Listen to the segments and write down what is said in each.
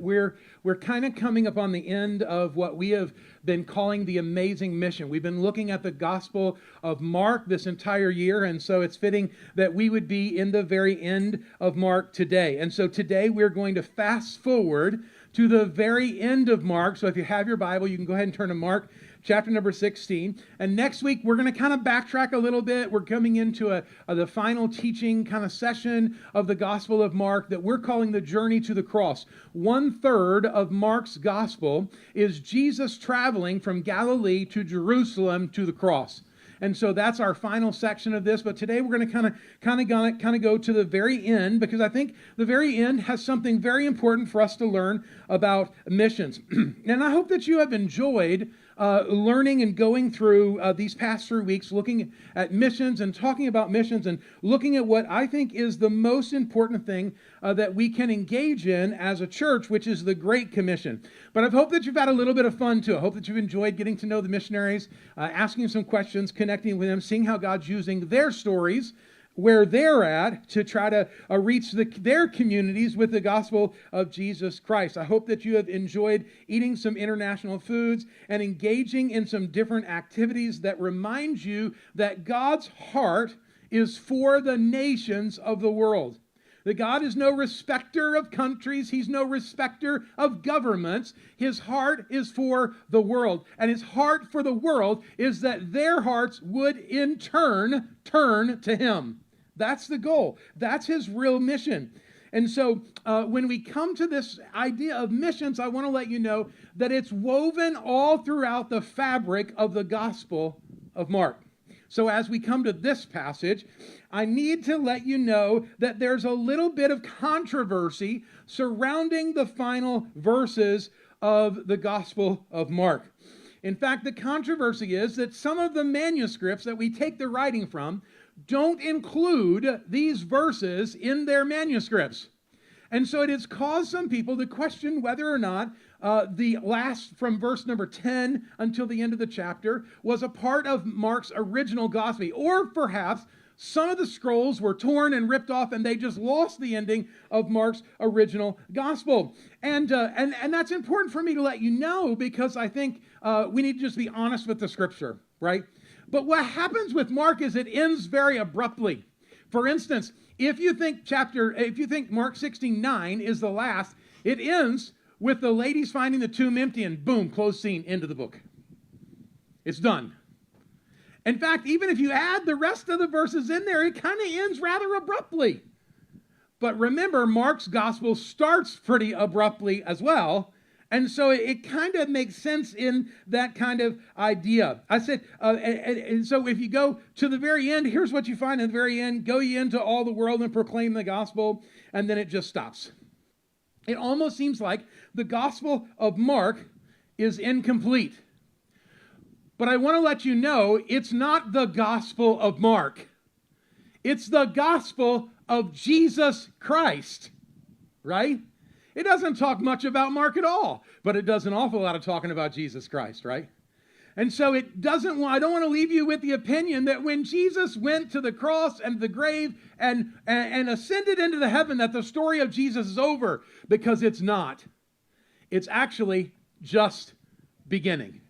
We're kind of coming up on the end of what we have been calling the amazing mission. We've been looking at the Gospel of Mark this entire year, and so it's fitting that we would be in the very end of Mark today. And so today we're going to fast forward to the very end of Mark. So if you have your Bible, you can go ahead and turn to Mark chapter number 16. And next week, we're going to kind of backtrack a little bit. We're coming into the final teaching kind of session of the Gospel of Mark that we're calling the journey to the cross. 1/3 of Mark's Gospel is Jesus traveling from Galilee to Jerusalem to the cross. And so that's our final section of this. But today we're going to kind of go to the very end, because I think the very end has something very important for us to learn about missions. And I hope that you have enjoyed learning and going through these past 3 weeks, looking at missions and talking about missions and looking at what I think is the most important thing that we can engage in as a church, which is the Great Commission. But I hope that you've had a little bit of fun too. I hope that you've enjoyed getting to know the missionaries, asking some questions, connecting with them, seeing how God's using their stories where they're at to try to reach their communities with the gospel of Jesus Christ. I hope that you have enjoyed eating some international foods and engaging in some different activities that remind you that God's heart is for the nations of the world. That God is no respecter of countries. He's no respecter of governments. His heart is for the world. And his heart for the world is that their hearts would in turn turn to him. That's the goal. That's his real mission. And so when we come to this idea of missions, I want to let you know that it's woven all throughout the fabric of the Gospel of Mark. So as we come to this passage, I need to let you know that there's a little bit of controversy surrounding the final verses of the Gospel of Mark. In fact, the controversy is that some of the manuscripts that we take the writing from don't include these verses in their manuscripts. And so it has caused some people to question whether or not the last, from verse number 10 until the end of the chapter, was a part of Mark's original gospel. Or perhaps some of the scrolls were torn and ripped off and they just lost the ending of Mark's original gospel. And that's important for me to let you know, because I think we need to just be honest with the scripture, right? But what happens with Mark is it ends very abruptly. For instance, if you think Mark 16:9 is the last, it ends with the ladies finding the tomb empty and boom, close scene, end of the book. It's done. In fact, even if you add the rest of the verses in there, it kind of ends rather abruptly. But remember, Mark's gospel starts pretty abruptly as well. And so it kind of makes sense in that kind of idea. I said, and so if you go to the very end, here's what you find in the very end. Go ye into all the world and proclaim the gospel. And then it just stops. It almost seems like the Gospel of Mark is incomplete. But I want to let you know, it's not the Gospel of Mark. It's the Gospel of Jesus Christ, right? It doesn't talk much about Mark at all, but it does an awful lot of talking about Jesus Christ, right? And so I don't want to leave you with the opinion that when Jesus went to the cross and the grave and ascended into the heaven, that the story of Jesus is over, because it's not. It's actually just beginning.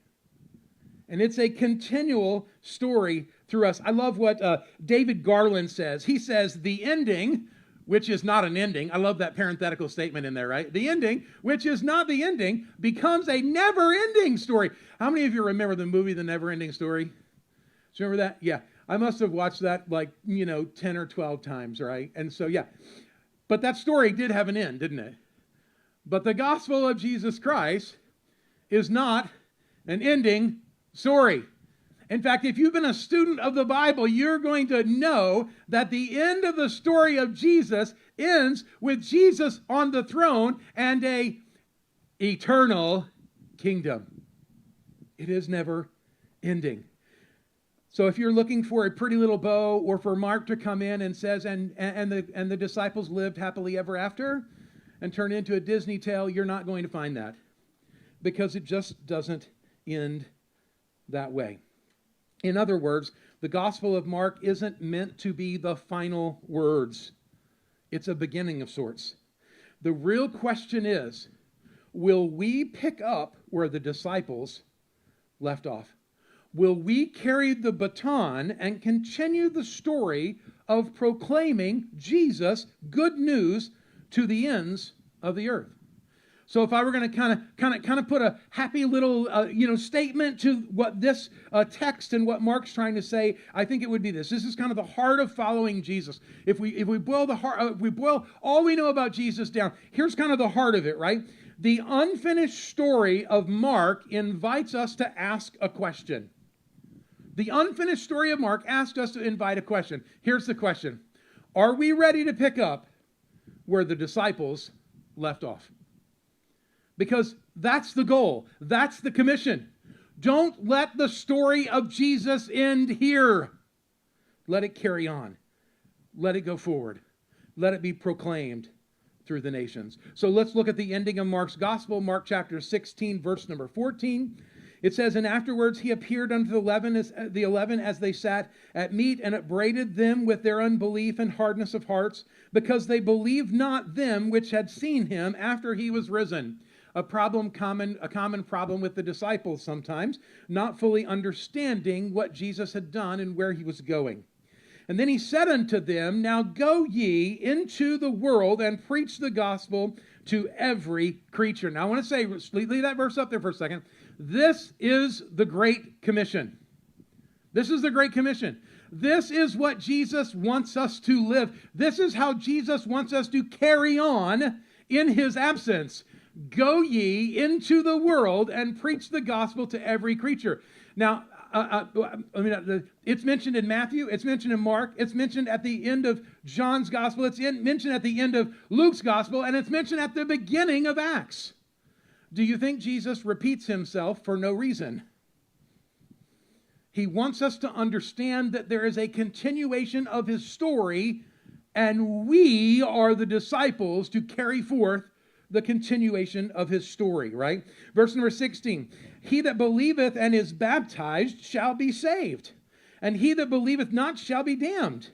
And it's a continual story through us. I love what David Garland says. He says, the ending, which is not an ending. I love that parenthetical statement in there, right? The ending, which is not the ending, becomes a never-ending story. How many of you remember the movie The Never-Ending Story? Do you remember that? Yeah. I must have watched that 10 or 12 times, right? And so, yeah. But that story did have an end, didn't it? But the gospel of Jesus Christ is not an ending story. In fact, if you've been a student of the Bible, you're going to know that the end of the story of Jesus ends with Jesus on the throne and a eternal kingdom. It is never ending. So if you're looking for a pretty little bow, or for Mark to come in and says, and the disciples lived happily ever after and turn into a Disney tale, you're not going to find that, because it just doesn't end that way. In other words, the Gospel of Mark isn't meant to be the final words. It's a beginning of sorts. The real question is, will we pick up where the disciples left off? Will we carry the baton and continue the story of proclaiming Jesus' good news to the ends of the earth? So if I were going to kind of put a happy little statement to what this text and what Mark's trying to say, I think it would be this. This is kind of the heart of following Jesus. If we boil all we know about Jesus down, here's kind of the heart of it, right? The unfinished story of Mark invites us to ask a question. The unfinished story of Mark asks us to invite a question. Here's the question: are we ready to pick up where the disciples left off? Because that's the goal. That's the commission. Don't let the story of Jesus end here. Let it carry on. Let it go forward. Let it be proclaimed through the nations. So let's look at the ending of Mark's gospel, Mark chapter 16, verse number 14. It says, "And afterwards he appeared unto the 11 as they sat at meat, and upbraided them with their unbelief and hardness of hearts, because they believed not them which had seen him after he was risen." A common problem with the disciples sometimes, not fully understanding what Jesus had done and where he was going. "And then he said unto them, Now go ye into the world and preach the gospel to every creature." Now I want to say, leave that verse up there for a second. This is the Great Commission. This is the Great Commission. This is what Jesus wants us to live. This is how Jesus wants us to carry on in his absence. Go ye into the world and preach the gospel to every creature. Now, it's mentioned in Matthew, it's mentioned in Mark, it's mentioned at the end of John's gospel, it's mentioned at the end of Luke's gospel, and it's mentioned at the beginning of Acts. Do you think Jesus repeats himself for no reason? He wants us to understand that there is a continuation of his story, and we are the disciples to carry forth the continuation of his story, right? Verse number 16, "He that believeth and is baptized shall be saved, and he that believeth not shall be damned.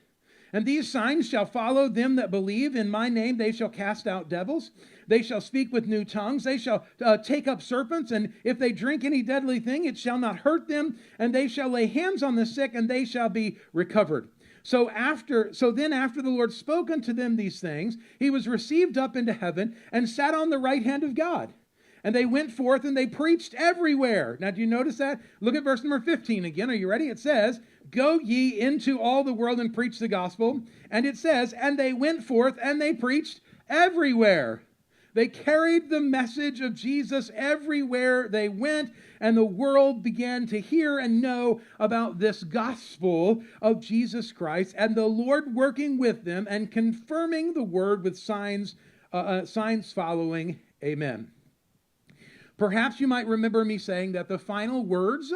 And these signs shall follow them that believe. In my name they shall cast out devils. They shall speak with new tongues. They shall take up serpents, and if they drink any deadly thing, it shall not hurt them. And they shall lay hands on the sick, and they shall be recovered." So then after the Lord spoke unto them these things, he was received up into heaven and sat on the right hand of God. And they went forth and they preached everywhere. Now, do you notice that? Look at verse number 15 again. Are you ready? It says, "Go ye into all the world and preach the gospel." And it says, "And they went forth and they preached everywhere." They carried the message of Jesus everywhere they went, and the world began to hear and know about this gospel of Jesus Christ, and the Lord working with them and confirming the word with signs following. Amen. Perhaps you might remember me saying that the final words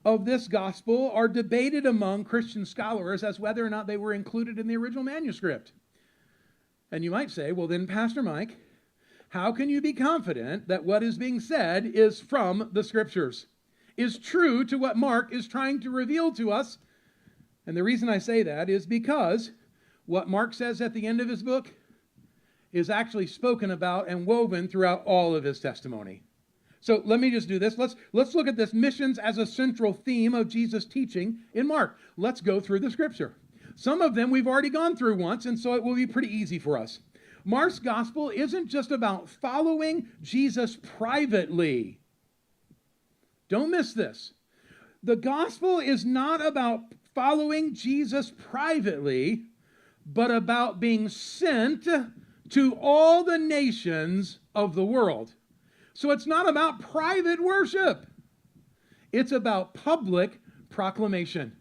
of this gospel are debated among Christian scholars as whether or not they were included in the original manuscript. And you might say, well then, Pastor Mike, how can you be confident that what is being said is from the Scriptures, is true to what Mark is trying to reveal to us? And the reason I say that is because what Mark says at the end of his book is actually spoken about and woven throughout all of his testimony. So let me just do this. Let's look at this missions as a central theme of Jesus' teaching in Mark. Let's go through the Scripture. Some of them we've already gone through once, and so it will be pretty easy for us. Mark's gospel isn't just about following Jesus privately. Don't miss this. The gospel is not about following Jesus privately, but about being sent to all the nations of the world. So it's not about private worship. It's about public proclamation.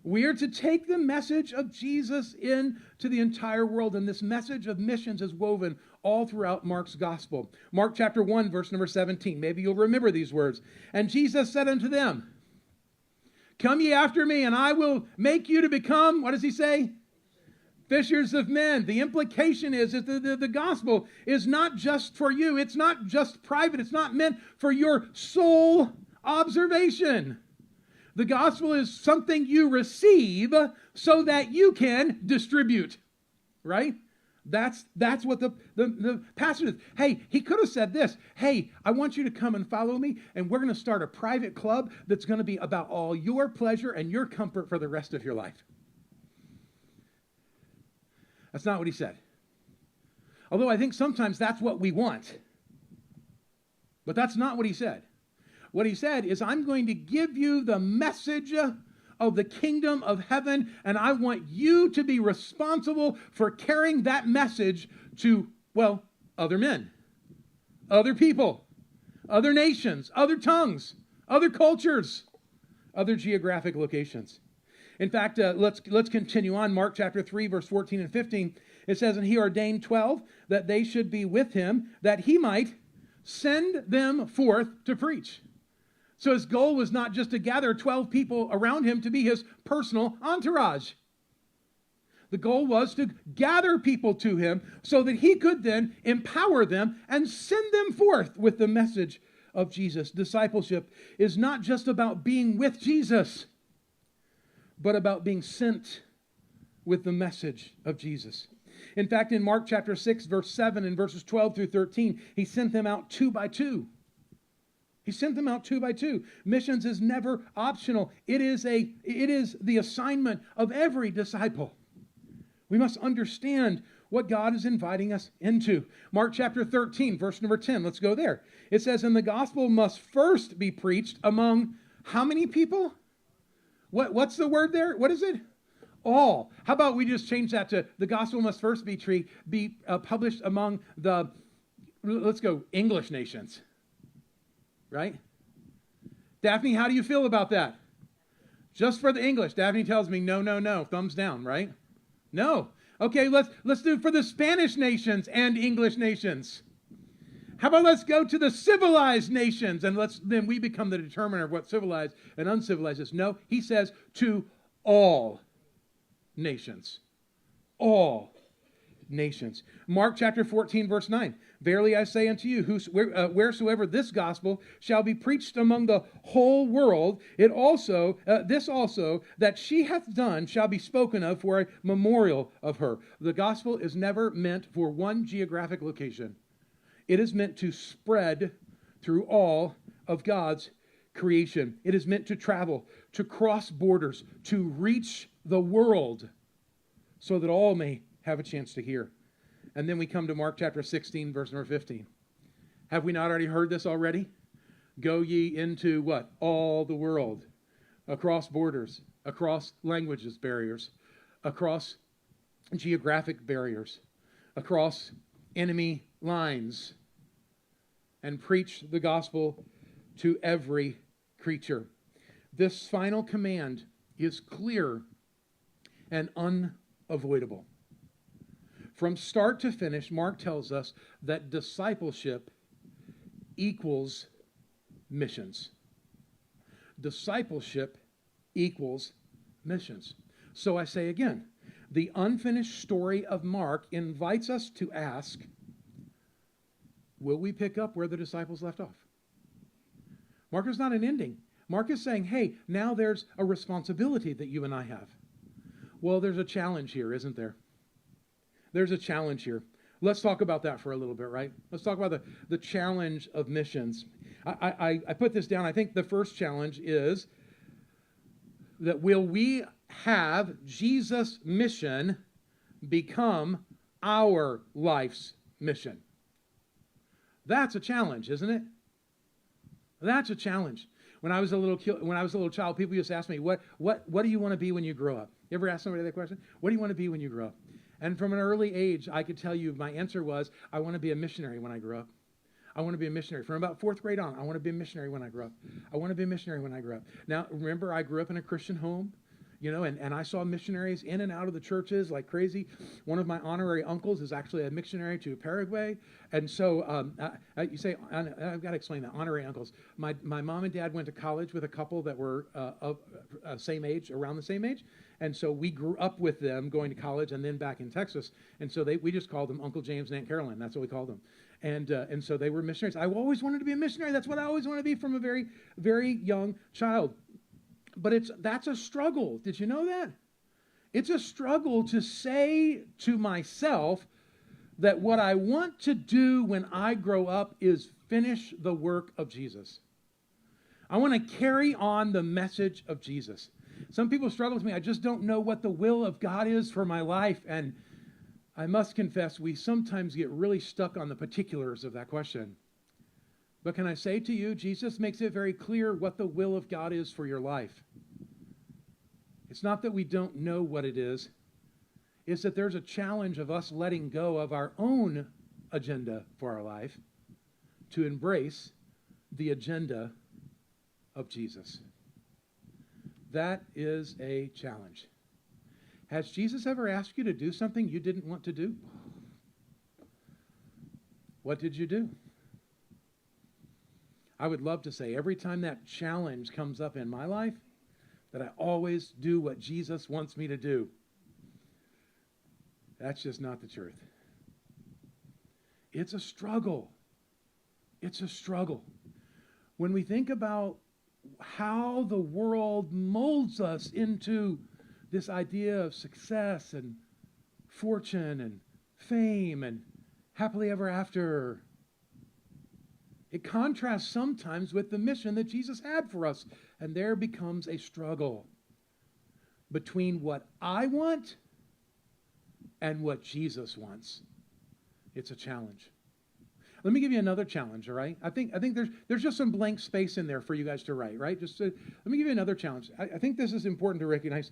We are to take the message of Jesus into the entire world, and this message of missions is woven all throughout Mark's gospel. Mark chapter 1, verse number 17. Maybe you'll remember these words. "And Jesus said unto them, Come ye after me, and I will make you to become," what does he say? "Fishers of men." The implication is that the gospel is not just for you. It's not just private. It's not meant for your sole observation. The gospel is something you receive so that you can distribute, right? That's what the passage is. Hey, he could have said this. Hey, I want you to come and follow me, and we're going to start a private club that's going to be about all your pleasure and your comfort for the rest of your life. That's not what he said. Although I think sometimes that's what we want. But that's not what he said. What he said is, I'm going to give you the message of the kingdom of heaven, and I want you to be responsible for carrying that message to, well, other men, other people, other nations, other tongues, other cultures, other geographic locations. In fact, let's continue on. Mark chapter 3, verse 14 and 15. It says, and he ordained 12 that they should be with him, that he might send them forth to preach. So his goal was not just to gather 12 people around him to be his personal entourage. The goal was to gather people to him so that he could then empower them and send them forth with the message of Jesus. Discipleship is not just about being with Jesus, but about being sent with the message of Jesus. In fact, in Mark chapter 6, verse 7 and verses 12 through 13, he sent them out 2 by 2. He sent them out 2 by 2. Missions is never optional. It is the assignment of every disciple. We must understand what God is inviting us into. Mark chapter 13, verse number 10. Let's go there. It says, and the gospel must first be preached among how many people? What's the word there? What is it? All. How about we just change that to the gospel must first be published among the, let's go, English nations. Right? Daphne, how do you feel about that? Just for the English. Daphne tells me, no, thumbs down, right? No. Okay, let's do it for the Spanish nations and English nations. How about let's go to the civilized nations, and then we become the determiner of what civilized and uncivilized is. No, he says to all nations. All nations. Mark chapter 14, verse 9. Verily I say unto you, wheresoever this gospel shall be preached among the whole world, this also that she hath done shall be spoken of for a memorial of her. The gospel is never meant for one geographic location. It is meant to spread through all of God's creation. It is meant to travel, to cross borders, to reach the world so that all may have a chance to hear. And then we come to Mark chapter 16, verse number 15. Have we not already heard this already? Go ye into what? All the world. Across borders, across languages barriers, across geographic barriers, across enemy lines, and preach the gospel to every creature. This final command is clear and unavoidable. From start to finish, Mark tells us that discipleship equals missions. Discipleship equals missions. So I say again, the unfinished story of Mark invites us to ask, will we pick up where the disciples left off? Mark is not an ending. Mark is saying, hey, now there's a responsibility that you and I have. Well, there's a challenge here, isn't there? There's a challenge here. Let's talk about that for a little bit, right? Let's talk about the challenge of missions. I put this down. I think the first challenge is that will we have Jesus' mission become our life's mission? That's a challenge, isn't it? That's a challenge. When I was a little child, people used to ask me, what do you want to be when you grow up? You ever ask somebody that question? What do you want to be when you grow up? And from an early age, I could tell you my answer was, I want to be a missionary when I grow up. I want to be a missionary. From about 4th grade on, I want to be a missionary when I grow up. I want to be a missionary when I grow up. Now, remember, I grew up in a Christian home, and I saw missionaries in and out of the churches like crazy. One of my honorary uncles is actually a missionary to Paraguay. And so you say, I've got to explain that, honorary uncles. My mom and dad went to college with a couple that were of same age, around the same age. And so we grew up with them going to college and then back in Texas. And so we just called them Uncle James and Aunt Caroline. That's what we called them. And so they were missionaries. I always wanted to be a missionary. That's what I always wanted to be from a very, very young child. But that's a struggle. Did you know that? It's a struggle to say to myself, that what I want to do when I grow up is finish the work of Jesus. I want to carry on the message of Jesus. Some people struggle with me. I just don't know what the will of God is for my life. And I must confess, we sometimes get really stuck on the particulars of that question. But can I say to you, Jesus makes it very clear what the will of God is for your life. It's not that we don't know what it is. It's that there's a challenge of us letting go of our own agenda for our life to embrace the agenda of Jesus. That is a challenge. Has Jesus ever asked you to do something you didn't want to do? What did you do? I would love to say every time that challenge comes up in my life, that I always do what Jesus wants me to do. That's just not the truth. It's a struggle. It's a struggle. When we think about how the world molds us into this idea of success and fortune and fame and happily ever after, it contrasts sometimes with the mission that Jesus had for us. And there becomes a struggle between what I want and what Jesus wants. It's a challenge. Let me give you another challenge, all right? I think there's just some blank space in there for you guys to write, right? Let me give you another challenge. I think this is important to recognize.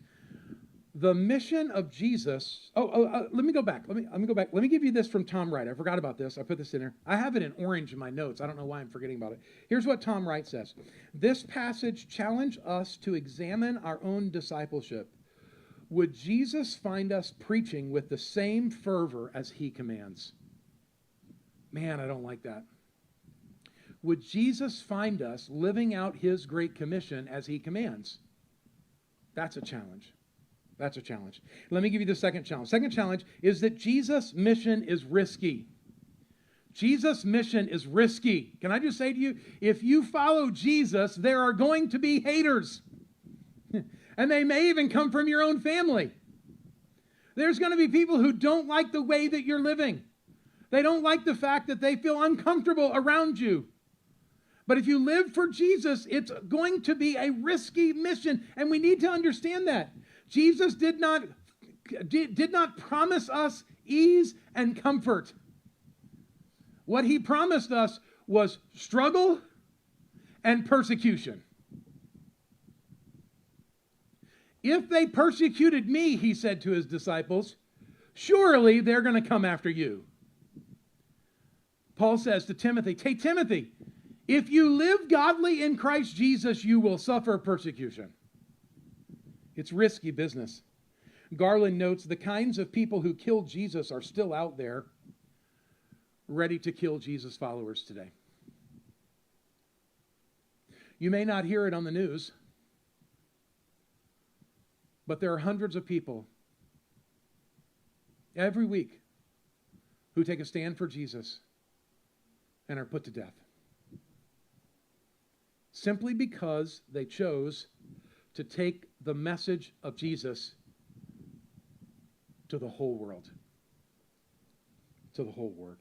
The mission of Jesus. Let me go back. Let me go back. Let me give you this from Tom Wright. I forgot about this. I put this in there. I have it in orange in my notes. I don't know why I'm forgetting about it. Here's what Tom Wright says. This passage challenged us to examine our own discipleship. Would Jesus find us preaching with the same fervor as he commands? Man, I don't like that. Would Jesus find us living out his great commission as he commands? That's a challenge. That's a challenge. Let me give you the second challenge. Second challenge is that Jesus' mission is risky. Jesus' mission is risky. Can I just say to you, if you follow Jesus, there are going to be haters. And they may even come from your own family. There's going to be people who don't like the way that you're living. They don't like the fact that they feel uncomfortable around you. But if you live for Jesus, it's going to be a risky mission. And we need to understand that. Jesus did not promise us ease and comfort. What he promised us was struggle and persecution. If they persecuted me, he said to his disciples, surely they're going to come after you. Paul says to Timothy, hey, Timothy, if you live godly in Christ Jesus, you will suffer persecution. It's risky business. Garland notes the kinds of people who killed Jesus are still out there, ready to kill Jesus' followers today. You may not hear it on the news, but there are hundreds of people every week who take a stand for Jesus and are put to death simply because they chose to take the message of Jesus to the whole world. To the whole world.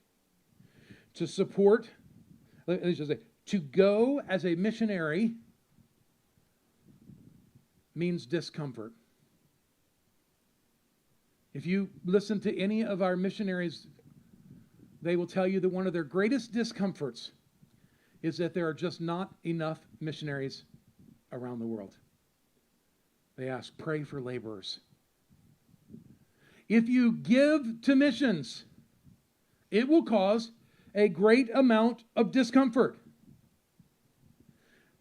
To support, let me just say, to go as a missionary means discomfort. If you listen to any of our missionaries, they will tell you that one of their greatest discomforts is that there are just not enough missionaries around the world. They ask, pray for laborers. If you give to missions, it will cause a great amount of discomfort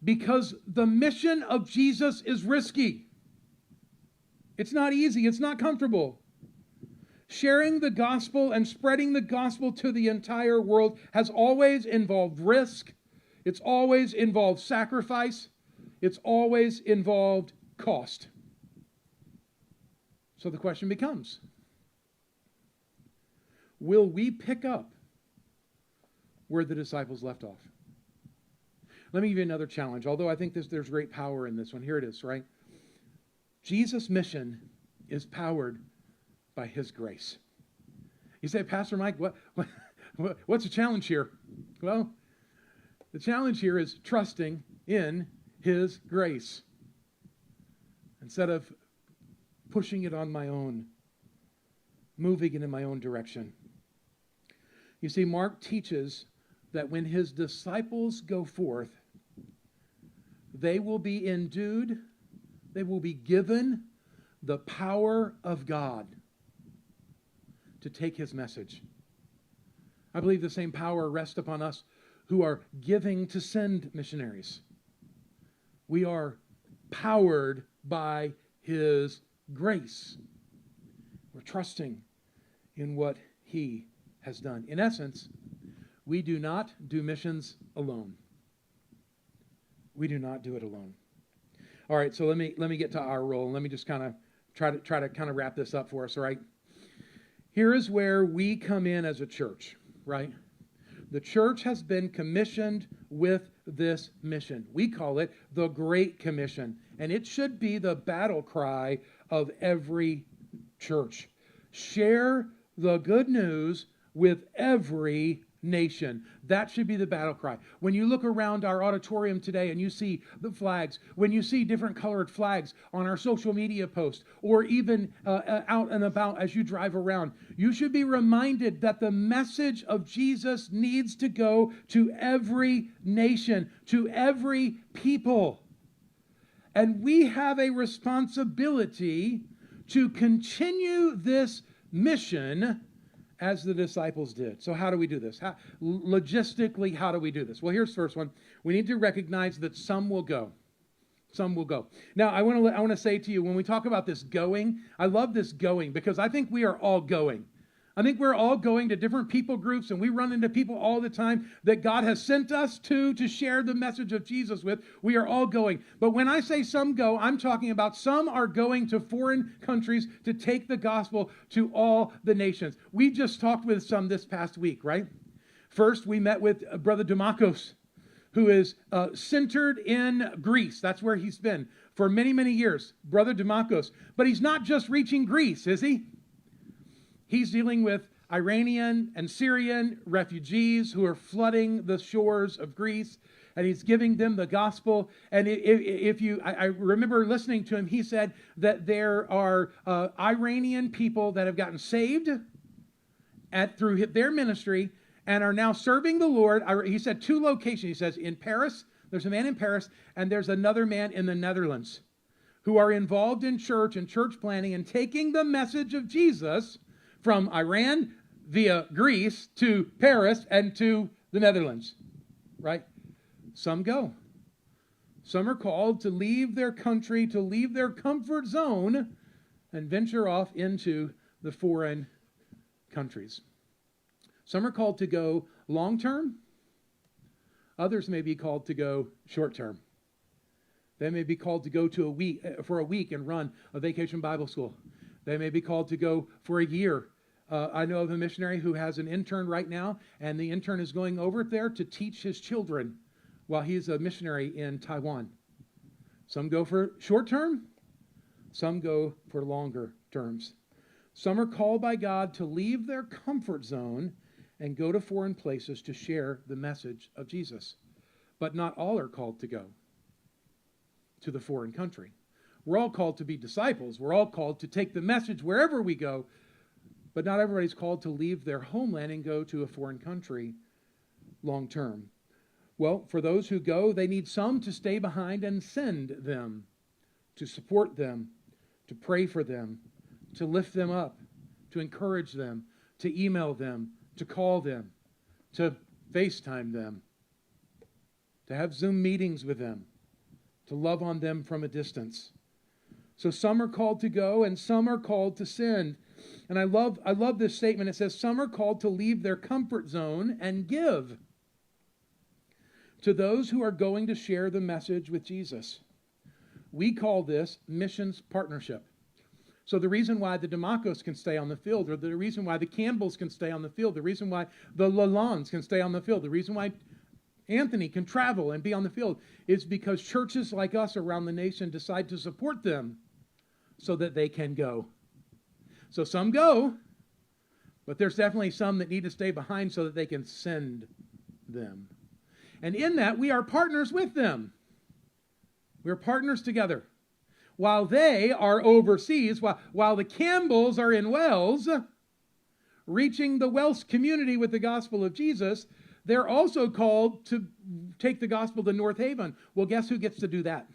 because the mission of Jesus is risky. It's not easy. It's not comfortable. Sharing the gospel and spreading the gospel to the entire world has always involved risk. It's always involved sacrifice. It's always involved cost. So the question becomes, will we pick up where the disciples left off? Let me give you another challenge, although I think there's great power in this one. Here it is, right? Jesus' mission is powered by his grace. You say, Pastor Mike, what's the challenge here? Well, the challenge here is trusting in His grace instead of pushing it on my own, moving it in my own direction. You see, Mark teaches that when his disciples go forth, they will be endued, they will be given the power of God to take his message. I believe the same power rests upon us who are giving to send missionaries. We are powered by his grace. We're trusting in what he has done. In essence, we do not do missions alone. We do not do it alone. All right, so let me get to our role. Let me just kind of try to kind of wrap this up for us, all right? Here is where we come in as a church, right? The church has been commissioned with this mission. We call it the Great Commission, and it should be the battle cry of every church. Share the good news with every nation. That should be the battle cry. When you look around our auditorium today and you see the flags, when you see different colored flags on our social media posts, or even out and about as you drive around, you should be reminded that the message of Jesus needs to go to every nation, to every people. And we have a responsibility to continue this mission as the disciples did. So how do we do this? Logistically, how do we do this? Well, here's the first one. We need to recognize that some will go. Some will go. Now, I want to say to you, when we talk about this going, I love this going because I think we are all going. I think we're all going to different people groups, and we run into people all the time that God has sent us to share the message of Jesus with. We are all going. But when I say some go, I'm talking about some are going to foreign countries to take the gospel to all the nations. We just talked with some this past week, right? First, we met with Brother Demakos, who is centered in Greece. That's where he's been for many, many years. Brother Demakos. But he's not just reaching Greece, is he? He's dealing with Iranian and Syrian refugees who are flooding the shores of Greece, and he's giving them the gospel. And I remember listening to him, he said that there are Iranian people that have gotten saved through their ministry and are now serving the Lord. He said 2 locations. He says in Paris, there's a man in Paris, and there's another man in the Netherlands who are involved in church and church planting and taking the message of Jesus from Iran via Greece to Paris and to the Netherlands, right? Some go. Some are called to leave their country, to leave their comfort zone and venture off into the foreign countries. Some are called to go long term. Others may be called to go short term. They may be called to go for a week and run a vacation Bible school. They may be called to go for a year. I know of a missionary who has an intern right now, and the intern is going over there to teach his children while he's a missionary in Taiwan. Some go for short term. Some go for longer terms. Some are called by God to leave their comfort zone and go to foreign places to share the message of Jesus. But not all are called to go to the foreign country. We're all called to be disciples. We're all called to take the message wherever we go, but not everybody's called to leave their homeland and go to a foreign country long term. Well, for those who go, they need some to stay behind and send them, to support them, to pray for them, to lift them up, to encourage them, to email them, to call them, to FaceTime them, to have Zoom meetings with them, to love on them from a distance. So some are called to go and some are called to send. And I love this statement. It says, some are called to leave their comfort zone and give to those who are going to share the message with Jesus. We call this missions partnership. So the reason why the Demakos can stay on the field, or the reason why the Campbells can stay on the field, the reason why the Lalondes can stay on the field, the reason why Anthony can travel and be on the field is because churches like us around the nation decide to support them so that they can go. So some go, But there's definitely some that need to stay behind so that they can send them. And in that, we are partners with them. We're partners together. While they are overseas, while the Campbells are in Wales, reaching the Welsh community with the gospel of Jesus, they're also called to take the gospel to North Haven. Well, guess who gets to do that?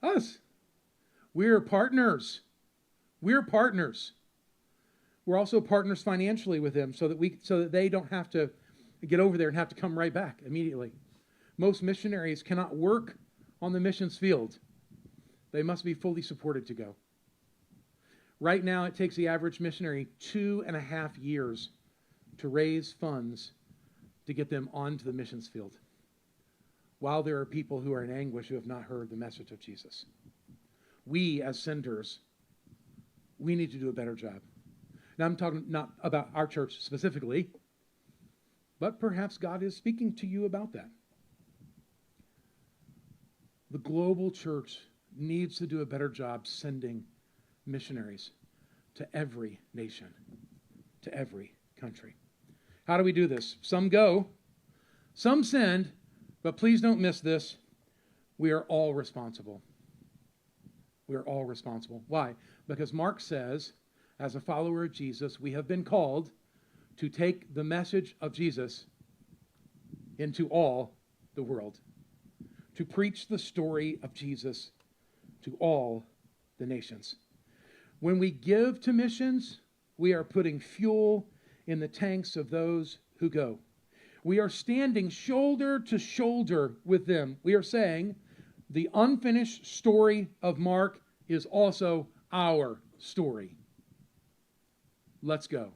Us. We're partners. We're partners. We're also partners financially with them so that they don't have to get over there and have to come right back immediately. Most missionaries cannot work on the missions field. They must be fully supported to go. Right now, it takes the average missionary 2.5 years to raise funds to get them onto the missions field, while there are people who are in anguish who have not heard the message of Jesus. We, as senders, we need to do a better job. Now, I'm talking not about our church specifically, but perhaps God is speaking to you about that. The global church needs to do a better job sending missionaries to every nation, to every country. How do we do this? Some go, some send, but please don't miss this. We are all responsible. We are all responsible. Why? Because Mark says, as a follower of Jesus, we have been called to take the message of Jesus into all the world, to preach the story of Jesus to all the nations. When we give to missions, we are putting fuel in the tanks of those who go. We are standing shoulder to shoulder with them. We are saying the unfinished story of Mark is also our story. Let's go.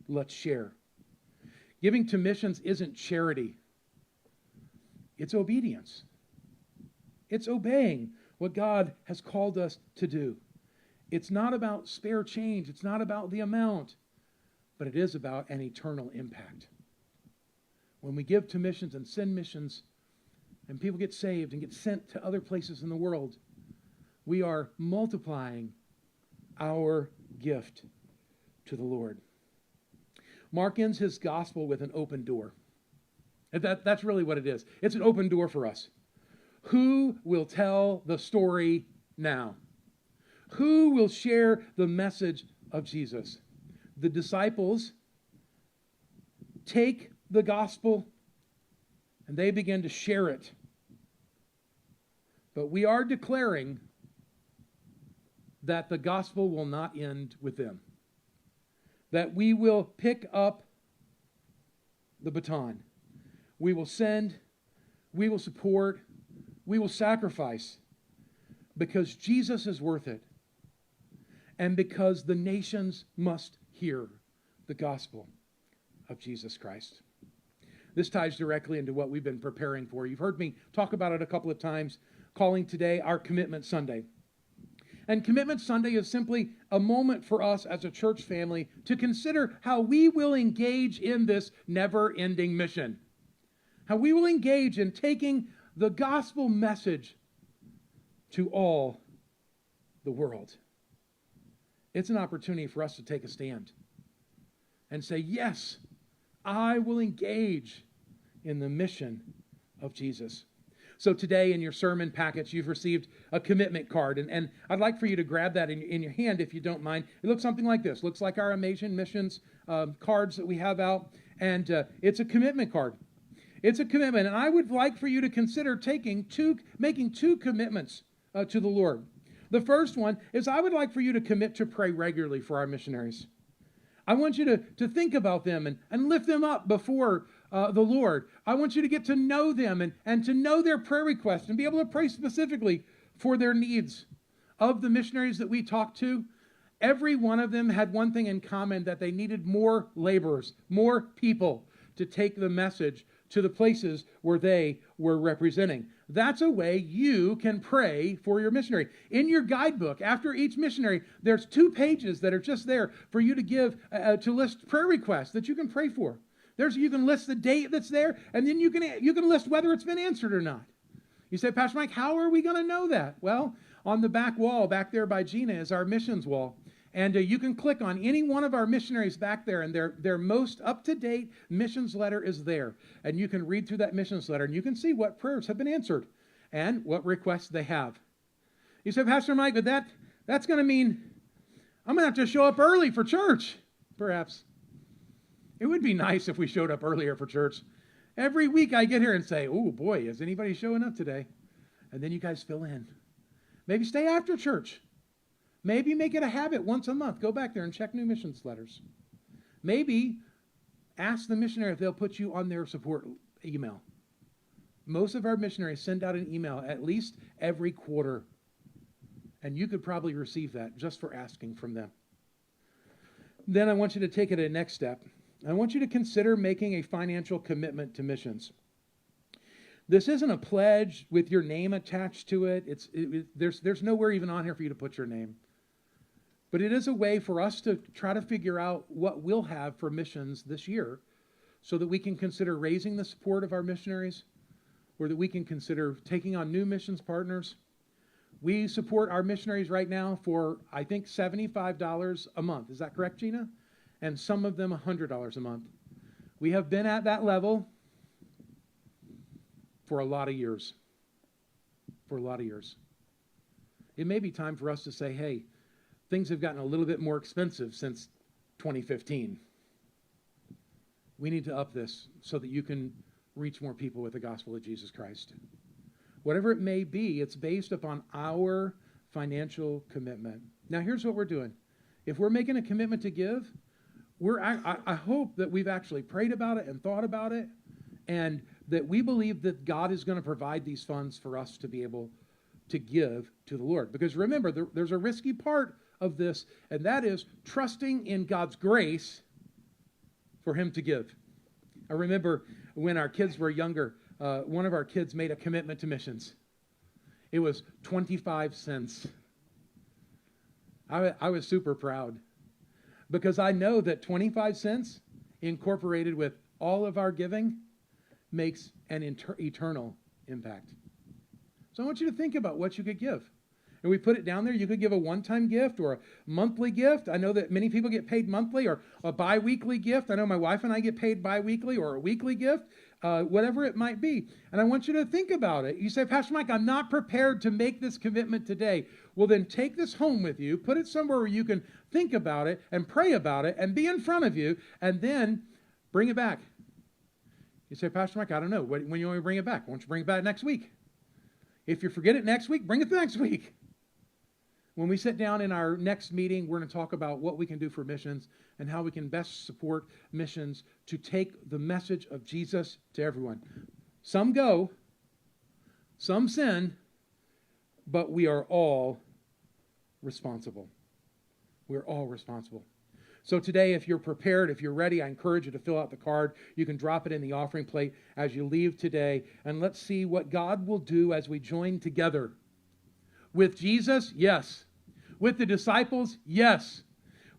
Let's share. Giving to missions isn't charity. It's obedience. It's obeying what God has called us to do. It's not about spare change. It's not about the amount, but it is about an eternal impact. When we give to missions and send missions, and people get saved and get sent to other places in the world, we are multiplying our gift to the Lord. Mark ends his gospel with an open door. That's really what it is. It's an open door for us. Who will tell the story now? Who will share the message of Jesus? The disciples take the gospel and they begin to share it. But we are declaring that the gospel will not end with them. That we will pick up the baton. We will send, we will support, we will sacrifice because Jesus is worth it and because the nations must hear the gospel of Jesus Christ. This ties directly into what we've been preparing for. You've heard me talk about it a couple of times, calling today our Commitment Sunday. And Commitment Sunday is simply a moment for us as a church family to consider how we will engage in this never-ending mission. How we will engage in taking the gospel message to all the world. It's an opportunity for us to take a stand and say, yes, I will engage in the mission of Jesus. So today in your sermon packets, you've received a commitment card. And I'd like for you to grab that in your hand if you don't mind. It looks something like this. Looks like our Amazing Missions cards that we have out. And it's a commitment card. It's a commitment. And I would like for you to consider making two commitments to the Lord. The first one is I would like for you to commit to pray regularly for our missionaries. I want you to think about them and lift them up before the Lord. I want you to get to know them and to know their prayer requests and be able to pray specifically for their needs. Of the missionaries that we talked to, every one of them had one thing in common, that they needed more laborers, more people to take the message to the places where they were representing. That's a way you can pray for your missionary. In your guidebook, after each missionary, there's 2 pages that are just there for you to give, to list prayer requests that you can pray for. You can list the date that's there, and then you can list whether it's been answered or not. You say, Pastor Mike, how are we going to know that? Well, on the back wall, back there by Gina, is our missions wall. And you can click on any one of our missionaries back there, and their most up-to-date missions letter is there. And you can read through that missions letter, and you can see what prayers have been answered and what requests they have. You say, Pastor Mike, but that's going to mean I'm going to have to show up early for church, perhaps. It would be nice if we showed up earlier for church. Every week I get here and say, oh boy, is anybody showing up today? And then you guys fill in. Maybe stay after church. Maybe make it a habit once a month. Go back there and check new missions letters. Maybe ask the missionary if they'll put you on their support email. Most of our missionaries send out an email at least every quarter. And you could probably receive that just for asking from them. Then I want you to take it a next step. I want you to consider making a financial commitment to missions. This isn't a pledge with your name attached to it. There's nowhere even on here for you to put your name. But it is a way for us to try to figure out what we'll have for missions this year so that we can consider raising the support of our missionaries or that we can consider taking on new missions partners. We support our missionaries right now for, I think, $75 a month. Is that correct, Gina? And some of them $100 a month. We have been at that level for a lot of years. It may be time for us to say, hey, things have gotten a little bit more expensive since 2015. We need to up this so that you can reach more people with the gospel of Jesus Christ. Whatever it may be, it's based upon our financial commitment. Now, here's what we're doing. If we're making a commitment to give, I hope that we've actually prayed about it and thought about it, and that we believe that God is going to provide these funds for us to be able to give to the Lord. Because remember, there's a risky part of this, and that is trusting in God's grace for Him to give. I remember when our kids were younger, one of our kids made a commitment to missions. It was 25 cents. I was super proud because I know that 25 cents incorporated with all of our giving makes an eternal impact. So I want you to think about what you could give. And we put it down there. You could give a one-time gift or a monthly gift. I know that many people get paid monthly or a bi-weekly gift. I know my wife and I get paid bi-weekly or a weekly gift, whatever it might be. And I want you to think about it. You say, Pastor Mike, I'm not prepared to make this commitment today. Well, then take this home with you. Put it somewhere where you can think about it and pray about it and be in front of you, and then bring it back. You say, Pastor Mike, I don't know. When you want me to bring it back? Why don't you bring it back next week? If you forget it next week, bring it next week. When we sit down in our next meeting, we're going to talk about what we can do for missions and how we can best support missions to take the message of Jesus to everyone. Some go, some sin, but we are all responsible. We're all responsible. So today, if you're prepared, if you're ready, I encourage you to fill out the card. You can drop it in the offering plate as you leave today. And let's see what God will do as we join together. With Jesus, yes. With the disciples, yes.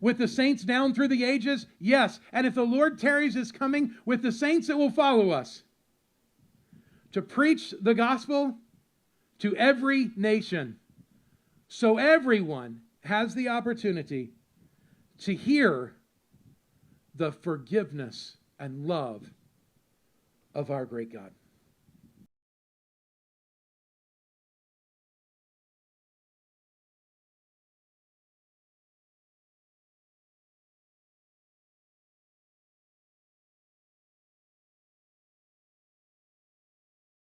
With the saints down through the ages, yes. And if the Lord tarries is coming, with the saints that will follow us. To preach the gospel to every nation. So everyone has the opportunity to hear the forgiveness and love of our great God.